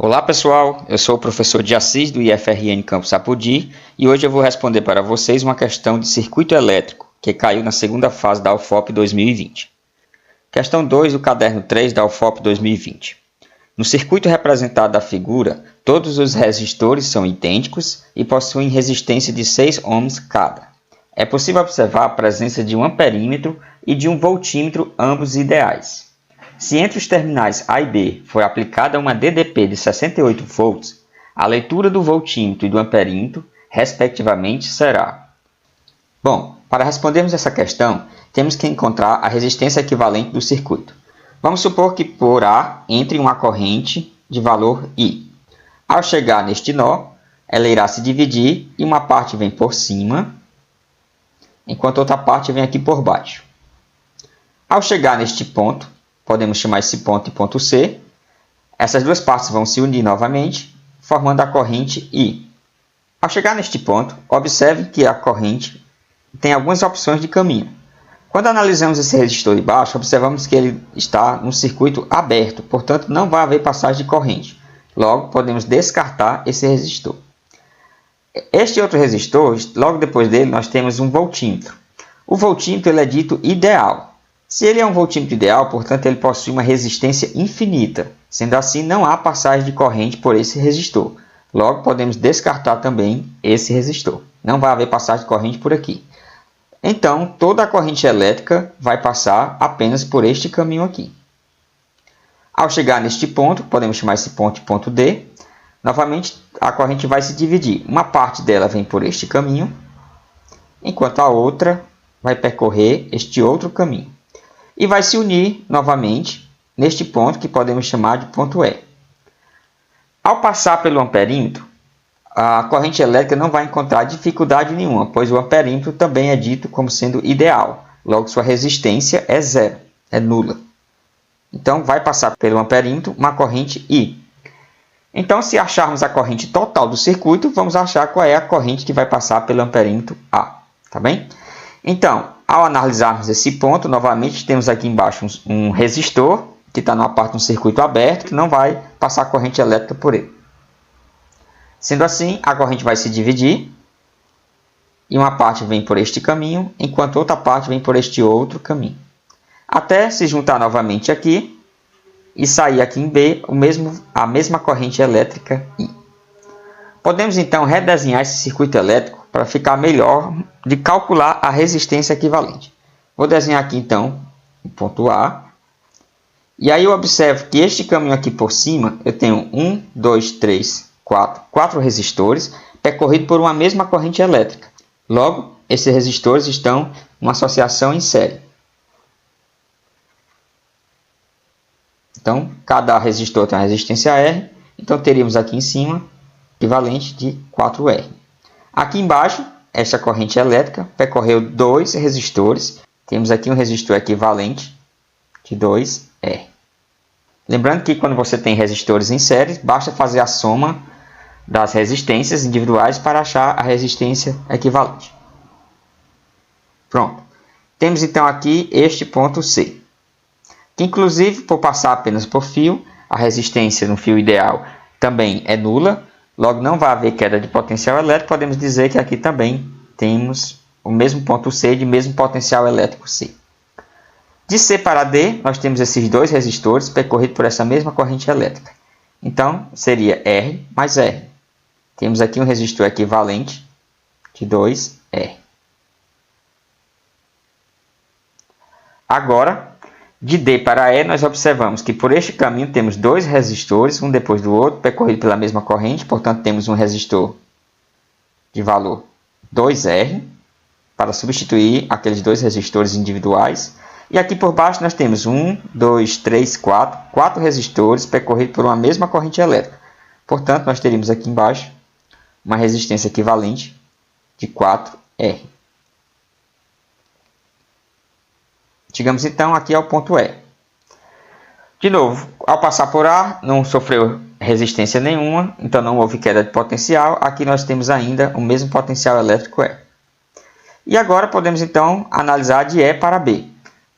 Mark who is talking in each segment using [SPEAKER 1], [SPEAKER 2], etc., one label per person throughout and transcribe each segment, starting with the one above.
[SPEAKER 1] Olá pessoal, eu sou o professor de Assis do IFRN Campus Sapodi e hoje eu vou responder para vocês uma questão de circuito elétrico que caiu na segunda fase da UFOP 2020. Questão 2 do caderno 3 da UFOP 2020. No circuito representado da figura, todos os resistores são idênticos e possuem resistência de 6 ohms cada. É possível observar a presença de um amperímetro e de um voltímetro, ambos ideais. Se entre os terminais A e B for aplicada uma DDP de 68 volts, a leitura do voltímetro e do amperímetro, respectivamente, será. Bom, para respondermos essa questão, temos que encontrar a resistência equivalente do circuito. Vamos supor que por A entre uma corrente de valor I. Ao chegar neste nó, ela irá se dividir e uma parte vem por cima, enquanto outra parte vem aqui por baixo. Ao chegar neste ponto, podemos chamar esse ponto de ponto C. Essas duas partes vão se unir novamente, formando a corrente I. Ao chegar neste ponto, observe que a corrente tem algumas opções de caminho. Quando analisamos esse resistor de baixo, observamos que ele está num circuito aberto, portanto não vai haver passagem de corrente. Logo, podemos descartar esse resistor. Este outro resistor, logo depois dele, nós temos um voltímetro. O voltímetro ele é dito ideal. Se ele é um voltímetro ideal, portanto, ele possui uma resistência infinita. Sendo assim, não há passagem de corrente por esse resistor. Logo, podemos descartar também esse resistor. Não vai haver passagem de corrente por aqui. Então, toda a corrente elétrica vai passar apenas por este caminho aqui. Ao chegar neste ponto, podemos chamar esse ponto de ponto D. Novamente, a corrente vai se dividir. Uma parte dela vem por este caminho, enquanto a outra vai percorrer este outro caminho. E vai se unir novamente neste ponto que podemos chamar de ponto E. Ao passar pelo amperímetro, a corrente elétrica não vai encontrar dificuldade nenhuma, pois o amperímetro também é dito como sendo ideal. Logo, sua resistência é zero, é nula. Então, vai passar pelo amperímetro uma corrente I. Então, se acharmos a corrente total do circuito, vamos achar qual é a corrente que vai passar pelo amperímetro A. Tá bem? Então, ao analisarmos esse ponto, novamente temos aqui embaixo um resistor, que está numa parte de um circuito aberto, que não vai passar corrente elétrica por ele. Sendo assim, a corrente vai se dividir, e uma parte vem por este caminho, enquanto outra parte vem por este outro caminho. Até se juntar novamente aqui, e sair aqui em B a mesma corrente elétrica I. Podemos então redesenhar esse circuito elétrico para ficar melhor de calcular a resistência equivalente. Vou desenhar aqui então o ponto A. E aí eu observo que este caminho aqui por cima, eu tenho 1, 2, 3, 4 resistores percorridos por uma mesma corrente elétrica. Logo, esses resistores estão em uma associação em série. Então, cada resistor tem uma resistência R. Então, teríamos aqui em cima equivalente de 4R. Aqui embaixo, esta corrente elétrica percorreu 2 resistores. Temos aqui um resistor equivalente de 2R. Lembrando que quando você tem resistores em série, basta fazer a soma das resistências individuais para achar a resistência equivalente. Pronto. Temos então aqui este ponto C, que inclusive, por passar apenas por fio, a resistência no fio ideal também é nula. Logo, não vai haver queda de potencial elétrico. Podemos dizer que aqui também temos o mesmo ponto C de mesmo potencial elétrico C. De C para D, nós temos esses dois resistores percorridos por essa mesma corrente elétrica. Então, seria R mais R. Temos aqui um resistor equivalente de 2R. Agora, de D para E, nós observamos que por este caminho temos dois resistores, um depois do outro, percorrido pela mesma corrente. Portanto, temos um resistor de valor 2R, para substituir aqueles dois resistores individuais. E aqui por baixo nós temos 1, 2, 3, 4 resistores percorridos por uma mesma corrente elétrica. Portanto, nós teríamos aqui embaixo uma resistência equivalente de 4R. Chegamos então aqui ao ponto E. De novo, ao passar por A, não sofreu resistência nenhuma, então não houve queda de potencial. Aqui nós temos ainda o mesmo potencial elétrico E. E agora podemos então analisar de E para B.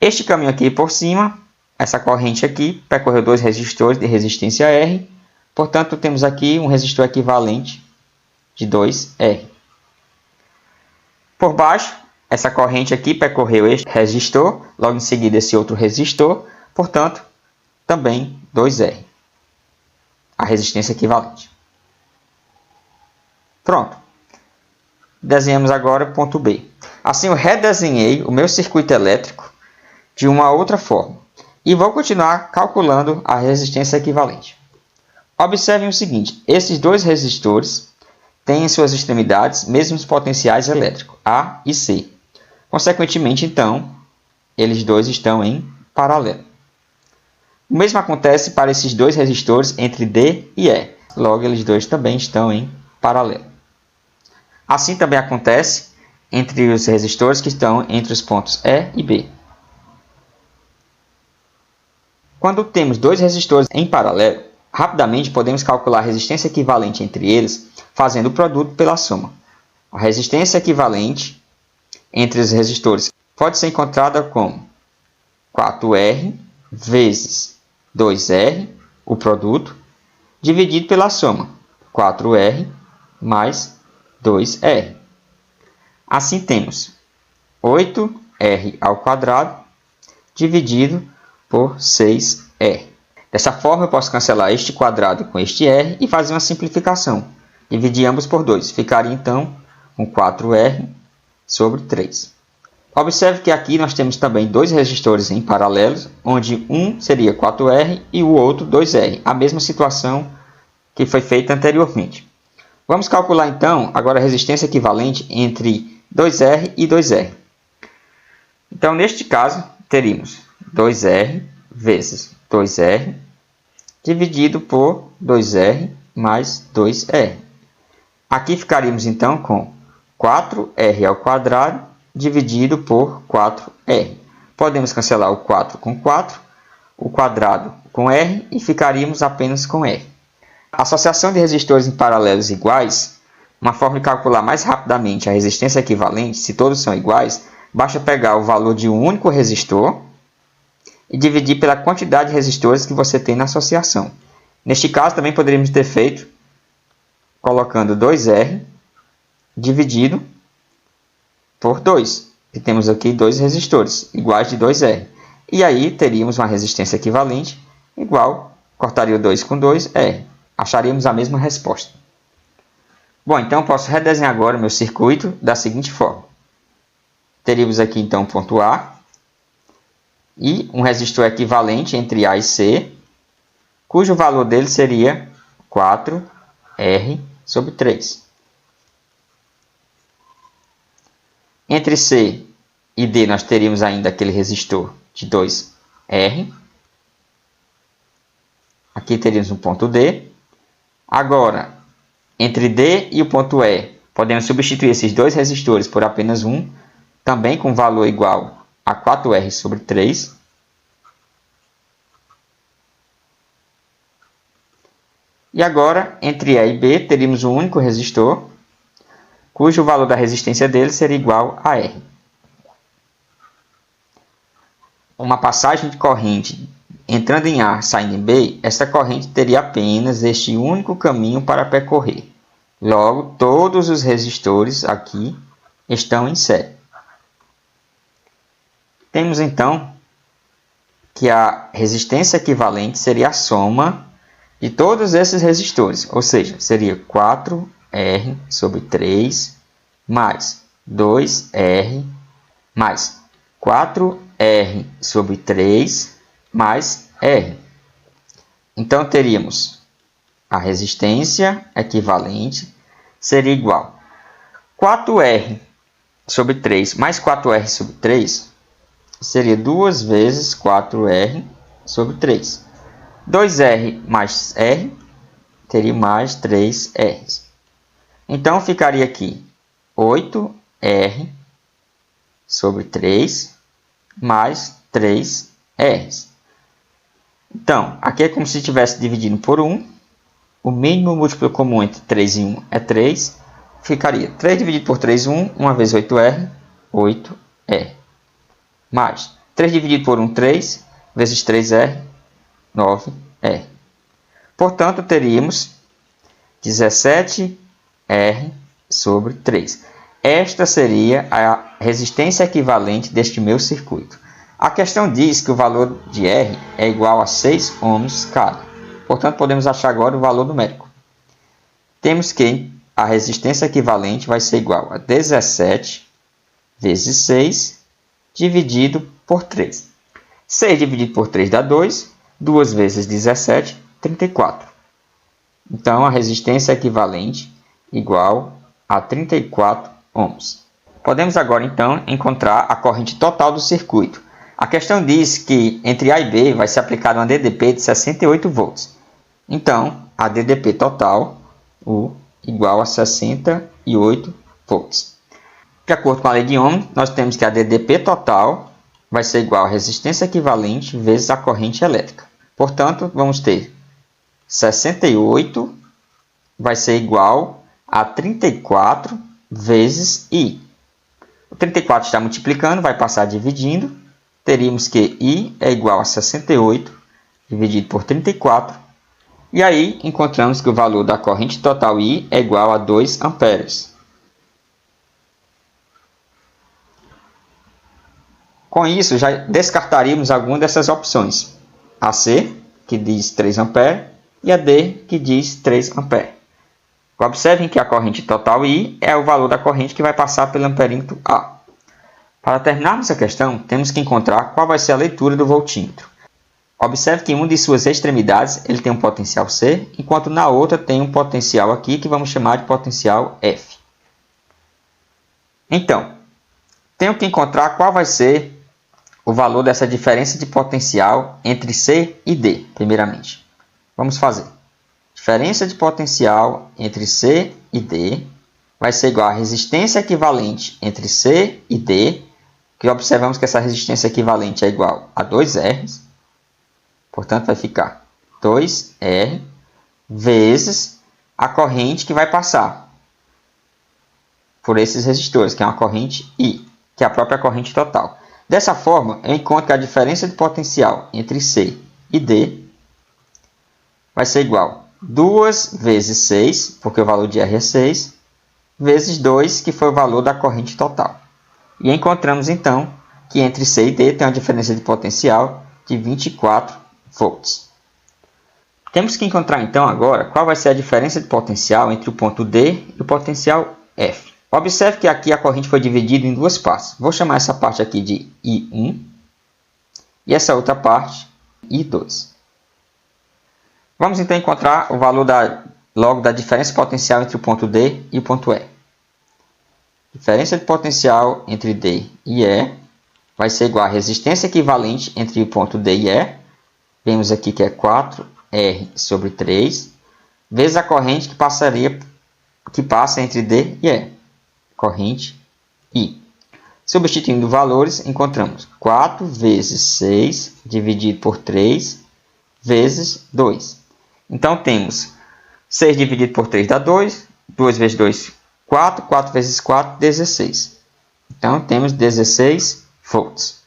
[SPEAKER 1] Este caminho aqui por cima, essa corrente aqui, percorreu dois resistores de resistência R. Portanto, temos aqui um resistor equivalente de 2R. Por baixo, essa corrente aqui percorreu este resistor, logo em seguida esse outro resistor, portanto, também 2R. A resistência equivalente. Pronto. Desenhamos agora o ponto B. Assim, eu redesenhei o meu circuito elétrico de uma outra forma. E vou continuar calculando a resistência equivalente. Observem o seguinte, esses dois resistores têm em suas extremidades mesmos potenciais elétricos, A e C. Consequentemente, então, eles dois estão em paralelo. O mesmo acontece para esses dois resistores entre D e E. Logo, eles dois também estão em paralelo. Assim também acontece entre os resistores que estão entre os pontos E e B. Quando temos dois resistores em paralelo, rapidamente podemos calcular a resistência equivalente entre eles fazendo o produto pela soma. A resistência equivalente entre os resistores pode ser encontrada como 4R vezes 2R, o produto, dividido pela soma, 4R mais 2R. Assim temos 8R ao quadrado dividido por 6R. Dessa forma, eu posso cancelar este quadrado com este R e fazer uma simplificação. Dividir ambos por 2. Ficaria, então, com 4R sobre 3. Observe que aqui nós temos também dois resistores em paralelos, onde um seria 4R e o outro 2R. A mesma situação que foi feita anteriormente. Vamos calcular, então, agora a resistência equivalente entre 2R e 2R. Então, neste caso, teríamos 2R vezes 2R dividido por 2R mais 2R. Aqui ficaríamos, então, com 4R ao quadrado dividido por 4R. Podemos cancelar o 4 com 4, o quadrado com R e ficaríamos apenas com R. A associação de resistores em paralelos iguais, uma forma de calcular mais rapidamente a resistência equivalente, se todos são iguais, basta pegar o valor de um único resistor e dividir pela quantidade de resistores que você tem na associação. Neste caso, também poderíamos ter feito colocando 2R dividido por 2. E temos aqui dois resistores iguais de 2R. E aí teríamos uma resistência equivalente igual, cortaria o 2 com 2, R. Acharíamos a mesma resposta. Bom, então eu posso redesenhar agora o meu circuito da seguinte forma. Teríamos aqui então o ponto A e um resistor equivalente entre A e C, cujo valor dele seria 4R sobre 3. Entre C e D nós teríamos ainda aquele resistor de 2R. Aqui teríamos um ponto D. Agora, entre D e o ponto E, podemos substituir esses dois resistores por apenas um, também com valor igual a 4R sobre 3. E agora, entre E e B, teríamos um único resistor, cujo valor da resistência dele seria igual a R. Uma passagem de corrente entrando em A, saindo em B, essa corrente teria apenas este único caminho para percorrer. Logo, todos os resistores aqui estão em série. Temos então que a resistência equivalente seria a soma de todos esses resistores, ou seja, seria 4R sobre 3 mais 2R mais 4R sobre 3 mais R. Então, teríamos a resistência equivalente seria igual a 4R sobre 3 mais 4R sobre 3 seria 2 vezes 4R sobre 3. 2R mais R teria mais 3R. Então, ficaria aqui 8R sobre 3 mais 3R. Então, aqui é como se estivesse dividindo por 1. O mínimo múltiplo comum entre 3 e 1 é 3. Ficaria 3 dividido por 3, 1. 1 vezes 8R, 8R. Mais 3 dividido por 1, 3. Vezes 3R, 9R. Portanto, teríamos 17R sobre 3. Esta seria a resistência equivalente deste meu circuito. A questão diz que o valor de R é igual a 6 ohms cada. Portanto, podemos achar agora o valor numérico. Temos que a resistência equivalente vai ser igual a 17 vezes 6 dividido por 3. 6 dividido por 3 dá 2. 2 vezes 17, 34. Então, a resistência equivalente igual a 34 ohms. Podemos agora, então, encontrar a corrente total do circuito. A questão diz que entre A e B vai ser aplicada uma DDP de 68 volts. Então, a DDP total igual a 68 volts. De acordo com a lei de Ohm, nós temos que a DDP total vai ser igual a resistência equivalente vezes a corrente elétrica. Portanto, vamos ter 68 vai ser igual a 34 vezes I. O 34 está multiplicando, vai passar dividindo. Teríamos que I é igual a 68 dividido por 34. E aí, encontramos que o valor da corrente total I é igual a 2 amperes. Com isso, já descartaríamos alguma dessas opções. A C, que diz 3 amperes, e a D, que diz 3 amperes. Observem que a corrente total I é o valor da corrente que vai passar pelo amperímetro A. Para terminarmos a questão, temos que encontrar qual vai ser a leitura do voltímetro. Observe que em uma de suas extremidades ele tem um potencial C, enquanto na outra tem um potencial aqui que vamos chamar de potencial F. Então, tenho que encontrar qual vai ser o valor dessa diferença de potencial entre C e D, primeiramente. Vamos fazer. Diferença de potencial entre C e D vai ser igual a resistência equivalente entre C e D, que observamos que essa resistência equivalente é igual a 2R, portanto vai ficar 2R vezes a corrente que vai passar por esses resistores, que é uma corrente I, que é a própria corrente total. Dessa forma, eu encontro que a diferença de potencial entre C e D vai ser igual a 2 vezes 6, porque o valor de R é 6, vezes 2, que foi o valor da corrente total. E encontramos, então, que entre C e D tem uma diferença de potencial de 24 volts. Temos que encontrar, então, agora, qual vai ser a diferença de potencial entre o ponto D e o potencial F. Observe que aqui a corrente foi dividida em duas partes. Vou chamar essa parte aqui de I1 e essa outra parte I2. Vamos, então, encontrar o valor logo da diferença potencial entre o ponto D e o ponto E. Diferença de potencial entre D e E vai ser igual a resistência equivalente entre o ponto D e E. Vemos aqui que é 4R sobre 3, vezes a corrente que passa entre D e E. Corrente I. Substituindo valores, encontramos 4 vezes 6 dividido por 3 vezes 2. Então, temos 6 dividido por 3 dá 2, 2 vezes 2, 4, 4 vezes 4, 16. Então, temos 16 volts.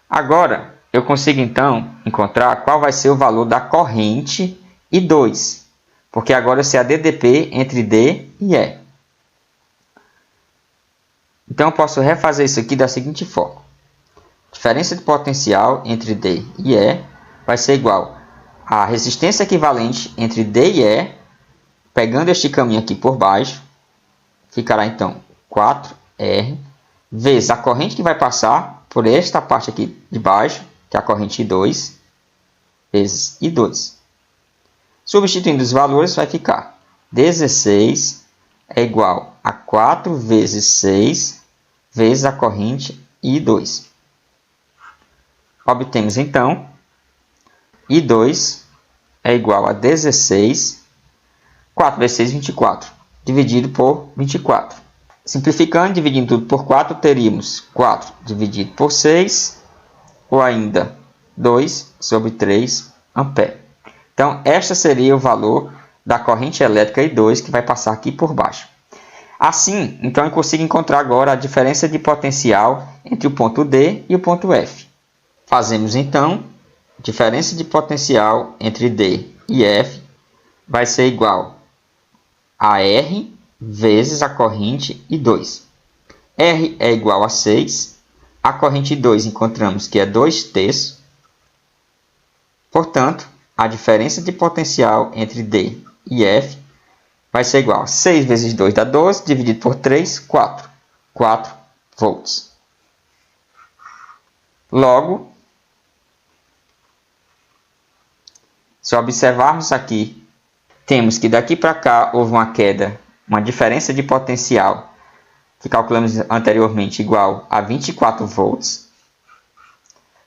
[SPEAKER 1] Agora, eu consigo, então, encontrar qual vai ser o valor da corrente I2, porque agora eu sei a DDP entre D e E. Então, eu posso refazer isso aqui da seguinte forma. Diferença de potencial entre D e E vai ser igual a resistência equivalente entre D e E, pegando este caminho aqui por baixo, ficará então 4R, vezes a corrente que vai passar por esta parte aqui de baixo, que é a corrente I2, vezes I2. Substituindo os valores, vai ficar 16 é igual a 4 vezes 6 vezes a corrente I2. Obtemos, então, I2 é igual a 16, 4 vezes 6, 24, dividido por 24. Simplificando, dividindo tudo por 4, teríamos 4 dividido por 6, ou ainda 2 sobre 3 amperes. Então, este seria o valor da corrente elétrica I2 que vai passar aqui por baixo. Assim, então eu consigo encontrar agora a diferença de potencial entre o ponto D e o ponto F. Fazemos, então, diferença de potencial entre D e F vai ser igual a R vezes a corrente I2. R é igual a 6. A corrente I2 encontramos que é 2/3. Portanto, a diferença de potencial entre D e F vai ser igual a 6 vezes 2 dá 12, dividido por 3, 4. 4 volts. Logo, se observarmos aqui, temos que daqui para cá houve uma queda, uma diferença de potencial, que calculamos anteriormente, igual a 24 volts.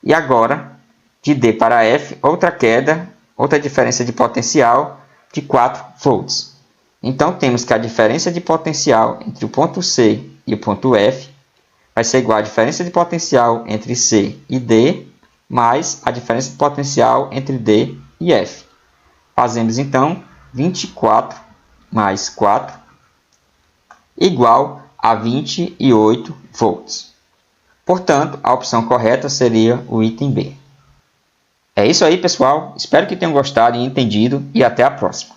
[SPEAKER 1] E agora, de D para F, outra queda, outra diferença de potencial de 4 volts. Então, temos que a diferença de potencial entre o ponto C e o ponto F vai ser igual à diferença de potencial entre C e D, mais a diferença de potencial entre D e F. Fazemos, então, 24 mais 4 igual a 28 volts. Portanto, a opção correta seria o item B. É isso aí, pessoal. Espero que tenham gostado e entendido e até a próxima.